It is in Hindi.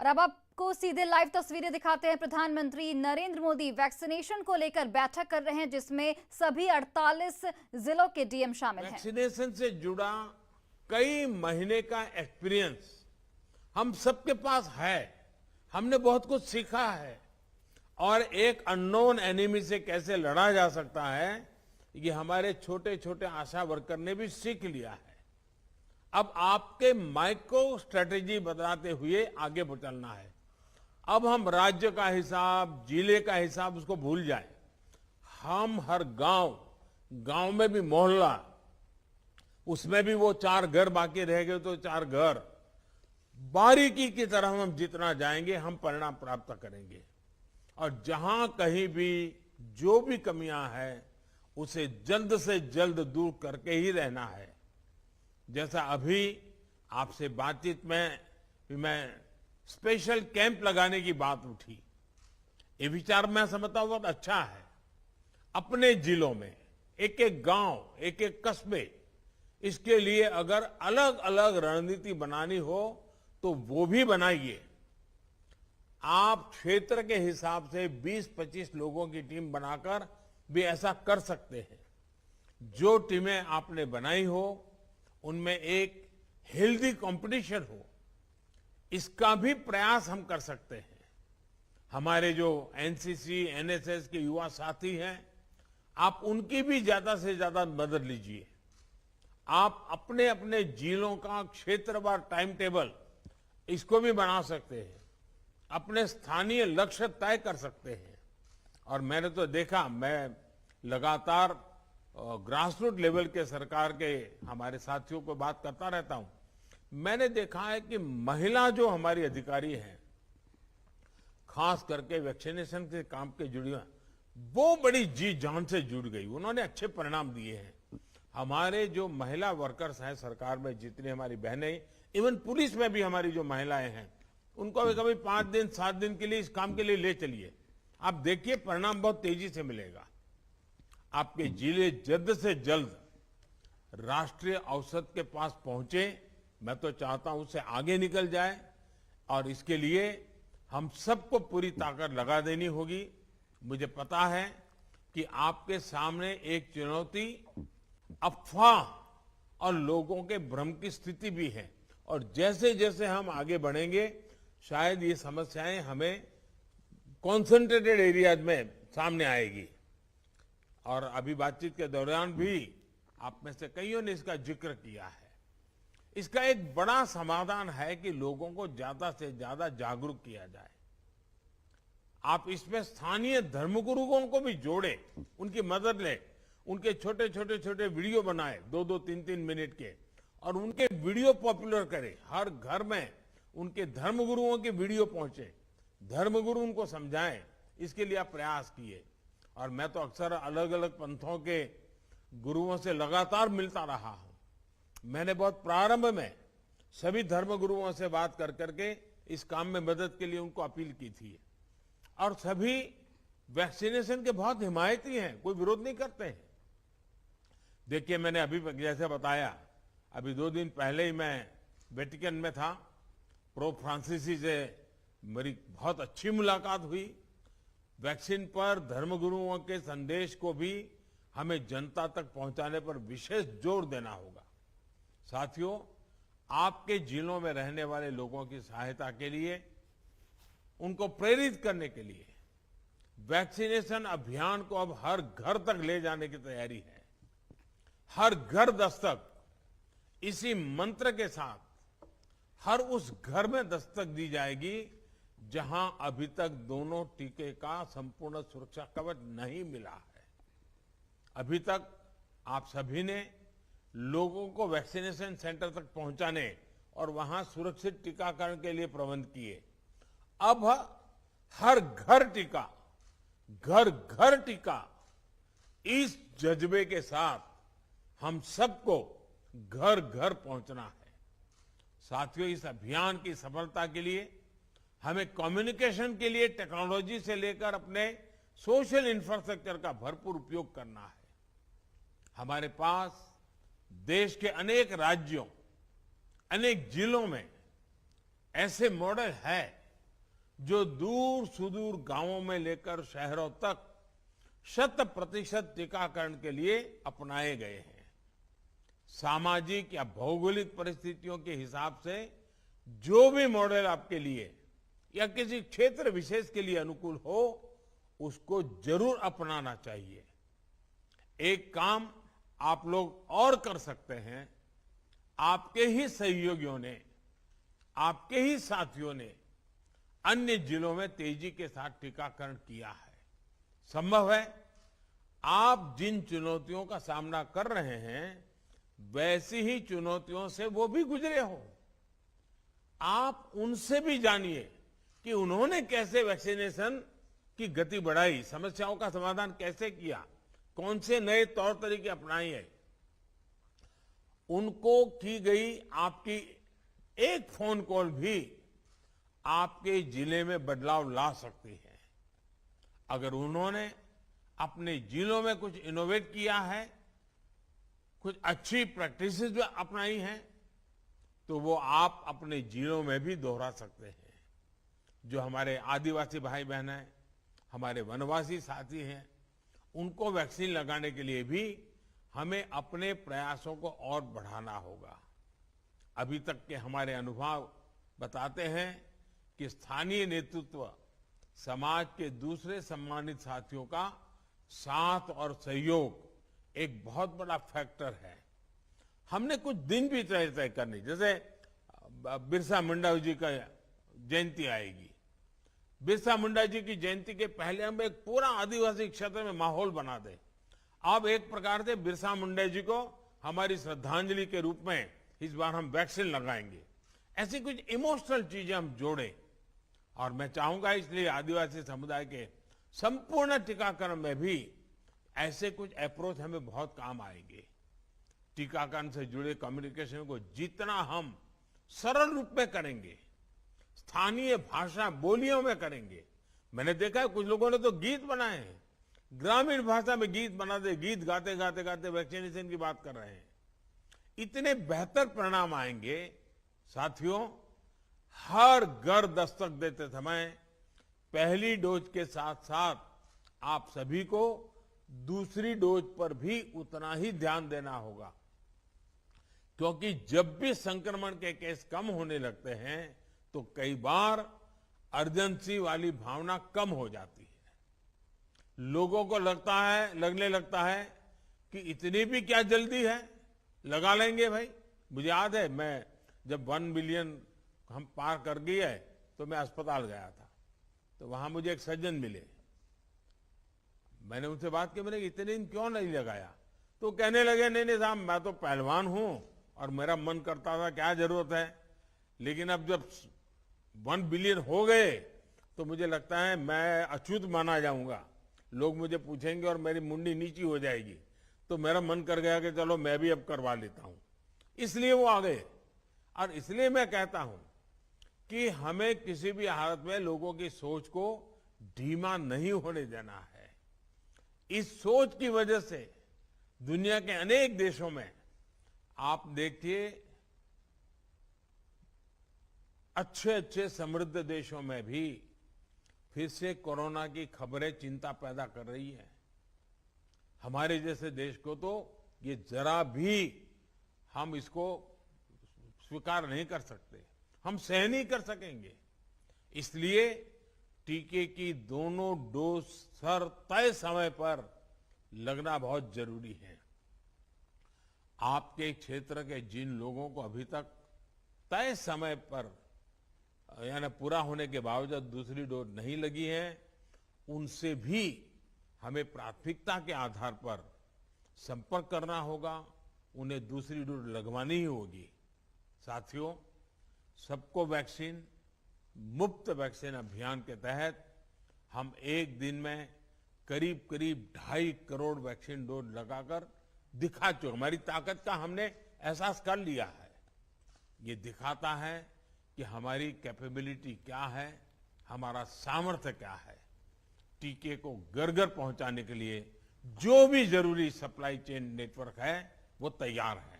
और अब आपको सीधे लाइव तस्वीरें दिखाते हैं। प्रधानमंत्री नरेंद्र मोदी वैक्सीनेशन को लेकर बैठक कर रहे हैं, जिसमें सभी 48 जिलों के डीएम शामिल हैं। वैक्सीनेशन से जुड़ा कई महीने का एक्सपीरियंस हम सबके पास है। हमने बहुत कुछ सीखा है और एक अननोन एनिमी से कैसे लड़ा जा सकता है, ये हमारे छोटे छोटे आशा वर्कर ने भी सीख लिया है। अब आपके माइक्रो स्ट्रेटेजी बताते हुए आगे चलना है। अब हम राज्य का हिसाब, जिले का हिसाब उसको भूल जाए। हम हर गांव में भी मोहल्ला, उसमें भी वो 4 घर बाकी रह गए तो 4 घर, बारीकी की तरह हम जितना जाएंगे हम परिणाम प्राप्त करेंगे। और जहां कहीं भी जो भी कमियां हैं उसे जल्द से जल्द दूर करके ही रहना है। जैसा अभी आपसे बातचीत में मैं स्पेशल कैंप लगाने की बात उठी, ये विचार मैं समझता हूं बहुत अच्छा है। अपने जिलों में एक एक गांव, एक एक कस्बे, इसके लिए अगर अलग अलग रणनीति बनानी हो तो वो भी बनाइए। आप क्षेत्र के हिसाब से 20-25 लोगों की टीम बनाकर भी ऐसा कर सकते हैं। जो टीमें आपने बनाई हो उनमें एक हेल्दी कंपटीशन हो, इसका भी प्रयास हम कर सकते हैं। हमारे जो एनसीसी, एनएसएस के युवा साथी हैं, आप उनकी भी ज्यादा से ज्यादा मदद लीजिए। आप अपने अपने जिलों का क्षेत्रवार टाइम टेबल इसको भी बना सकते हैं, अपने स्थानीय लक्ष्य तय कर सकते हैं। और मैंने तो देखा, मैं लगातार ग्रासरूट लेवल के सरकार के हमारे साथियों को बात करता रहता हूं। मैंने देखा है कि महिला जो हमारी अधिकारी हैं, खास करके वैक्सीनेशन के काम के जुड़ी, वो बड़ी जी जान से जुड़ गई। उन्होंने अच्छे परिणाम दिए हैं। हमारे जो महिला वर्कर्स हैं सरकार में, जितनी हमारी बहनें, इवन पुलिस में भी हमारी जो महिलाएं हैं, उनको भी कभी 5 दिन 7 दिन के लिए इस काम के लिए ले चलिए। आप देखिए परिणाम बहुत तेजी से मिलेगा। आपके जिले जल्द से जल्द राष्ट्रीय औसत के पास पहुंचे। मैं तो चाहता हूं उससे आगे निकल जाए और इसके लिए हम सबको पूरी ताकत लगा देनी होगी। मुझे पता है कि आपके सामने एक चुनौती अफवाह और लोगों के भ्रम की स्थिति भी है, और जैसे जैसे हम आगे बढ़ेंगे शायद ये समस्याएं हमें कॉन्सेंट्रेटेड एरियाज में सामने आएगी। और अभी बातचीत के दौरान भी आप में से कईयों ने इसका जिक्र किया है। इसका एक बड़ा समाधान है कि लोगों को ज्यादा से ज्यादा जागरूक किया जाए। आप इसमें स्थानीय धर्मगुरुओं को भी जोड़े, उनकी मदद ले, उनके छोटे छोटे वीडियो बनाए 2-2, 3-3 मिनट के, और उनके वीडियो पॉपुलर करें। हर घर में उनके धर्मगुरुओं के वीडियो पहुंचे, धर्मगुरु उनको समझाएं। इसके लिए आप प्रयास किए। और मैं तो अक्सर अलग अलग पंथों के गुरुओं से लगातार मिलता रहा हूं। मैंने बहुत प्रारंभ में सभी धर्मगुरुओं से बात कर करके इस काम में मदद के लिए उनको अपील की थी। और सभी वैक्सीनेशन के बहुत हिमायती हैं, कोई विरोध नहीं करते हैं। देखिए, मैंने अभी जैसे बताया, अभी 2 दिन पहले ही मैं वेटिकन में था। पोप फ्रांसिस से मेरी बहुत अच्छी मुलाकात हुई। वैक्सीन पर धर्मगुरुओं के संदेश को भी हमें जनता तक पहुंचाने पर विशेष जोर देना होगा। साथियों, आपके जिलों में रहने वाले लोगों की सहायता के लिए, उनको प्रेरित करने के लिए वैक्सीनेशन अभियान को अब हर घर तक ले जाने की तैयारी है। हर घर दस्तक, इसी मंत्र के साथ हर उस घर में दस्तक दी जाएगी जहां अभी तक दोनों टीके का संपूर्ण सुरक्षा कवच नहीं मिला है। अभी तक आप सभी ने लोगों को वैक्सीनेशन सेंटर तक पहुंचाने और वहां सुरक्षित टीकाकरण के लिए प्रबंध किए। अब हर घर टीका, घर घर टीका, इस जज्बे के साथ हम सबको घर घर पहुंचना है। साथियों, इस अभियान की सफलता के लिए हमें कम्युनिकेशन के लिए टेक्नोलॉजी से लेकर अपने सोशल इंफ्रास्ट्रक्चर का भरपूर उपयोग करना है। हमारे पास देश के अनेक राज्यों, अनेक जिलों में ऐसे मॉडल है जो दूर सुदूर गांवों में लेकर शहरों तक 100% टीकाकरण के लिए अपनाए गए हैं। सामाजिक या भौगोलिक परिस्थितियों के हिसाब से जो भी मॉडल आपके लिए या किसी क्षेत्र विशेष के लिए अनुकूल हो, उसको जरूर अपनाना चाहिए। एक काम आप लोग और कर सकते हैं। आपके ही सहयोगियों ने, आपके ही साथियों ने अन्य जिलों में तेजी के साथ टीकाकरण किया है। संभव है आप जिन चुनौतियों का सामना कर रहे हैं, वैसी ही चुनौतियों से वो भी गुजरे हो। आप उनसे भी जानिए कि उन्होंने कैसे वैक्सीनेशन की गति बढ़ाई, समस्याओं का समाधान कैसे किया, कौन से नए तौर तरीके अपनाए हैं। उनको की गई आपकी एक फोन कॉल भी आपके जिले में बदलाव ला सकती है। अगर उन्होंने अपने जिलों में कुछ इनोवेट किया है, कुछ अच्छी प्रैक्टिसेस जो अपनाई हैं, तो वो आप अपने जिलों में भी दोहरा सकते हैं। जो हमारे आदिवासी भाई बहन हैं, हमारे वनवासी साथी हैं, उनको वैक्सीन लगाने के लिए भी हमें अपने प्रयासों को और बढ़ाना होगा। अभी तक के हमारे अनुभव बताते हैं कि स्थानीय नेतृत्व समाज के दूसरे सम्मानित साथियों का साथ और सहयोग एक बहुत बड़ा फैक्टर है। हमने कुछ दिन भी तय करनी, जैसे बिरसा मुंडा जी का जयंती आएगी। बिरसा मुंडा जी की जयंती के पहले हम एक पूरा आदिवासी क्षेत्र में माहौल बना दें। अब एक प्रकार से बिरसा मुंडा जी को हमारी श्रद्धांजलि के रूप में इस बार हम वैक्सीन लगाएंगे। ऐसी कुछ इमोशनल चीजें हम जोड़ें। और मैं चाहूंगा इसलिए आदिवासी समुदाय के संपूर्ण टीकाकरण में भी ऐसे कुछ अप्रोच हमें बहुत काम आएंगे। टीकाकरण से जुड़े कम्युनिकेशन को जितना हम सरल रूप में करेंगे, स्थानीय भाषा बोलियों में करेंगे। मैंने देखा है कुछ लोगों ने तो गीत बनाए हैं, ग्रामीण भाषा में गीत बना दे, गीत गाते गाते गाते वैक्सीनेशन की बात कर रहे हैं। इतने बेहतर परिणाम आएंगे। साथियों, हर घर दस्तक देते समय पहली डोज के साथ साथ आप सभी को दूसरी डोज पर भी उतना ही ध्यान देना होगा, क्योंकि जब भी संक्रमण के केस कम होने लगते हैं तो कई बार अर्जेंसी वाली भावना कम हो जाती है। लोगों को लगने लगता है कि इतनी भी क्या जल्दी है, लगा लेंगे भाई। मुझे याद है, मैं जब 1 बिलियन हम पार कर गए तो मैं अस्पताल गया था, तो वहां मुझे एक सज्जन मिले। मैंने उनसे बात की, मैंने इतने दिन क्यों नहीं लगाया? तो कहने लगे, नहीं साहब, मैं तो पहलवान हूं और मेरा मन करता था, क्या जरूरत है, लेकिन अब जब 1 बिलियन हो गए तो मुझे लगता है मैं अछूत माना जाऊंगा। लोग मुझे पूछेंगे और मेरी मुंडी नीची हो जाएगी। तो मेरा मन कर गया कि चलो मैं भी अब करवा लेता हूं। इसलिए वो आ गए। और इसलिए मैं कहता हूं कि हमें किसी भी हालत में लोगों की सोच को धीमा नहीं होने देना है। इस सोच की वजह से दुनिया के अनेक देशों में आप देखिए, अच्छे अच्छे समृद्ध देशों में भी फिर से कोरोना की खबरें चिंता पैदा कर रही है। हमारे जैसे देश को तो ये जरा भी हम इसको स्वीकार नहीं कर सकते, हम सहन नहीं कर सकेंगे। इसलिए टीके की दोनों डोज तय समय पर लगना बहुत जरूरी है। आपके क्षेत्र के जिन लोगों को अभी तक तय समय पर यानी पूरा होने के बावजूद दूसरी डोज नहीं लगी है, उनसे भी हमें प्राथमिकता के आधार पर संपर्क करना होगा, उन्हें दूसरी डोज लगवानी ही होगी। साथियों, सबको वैक्सीन, मुफ्त वैक्सीन अभियान के तहत हम एक दिन में करीब 2.5 करोड़ वैक्सीन डोज लगाकर दिखा चुके। हमारी ताकत का हमने एहसास कर लिया है। ये दिखाता है कि हमारी कैपेबिलिटी क्या है, हमारा सामर्थ्य क्या है। टीके को घर घर पहुंचाने के लिए जो भी जरूरी सप्लाई चेन नेटवर्क है, वो तैयार है।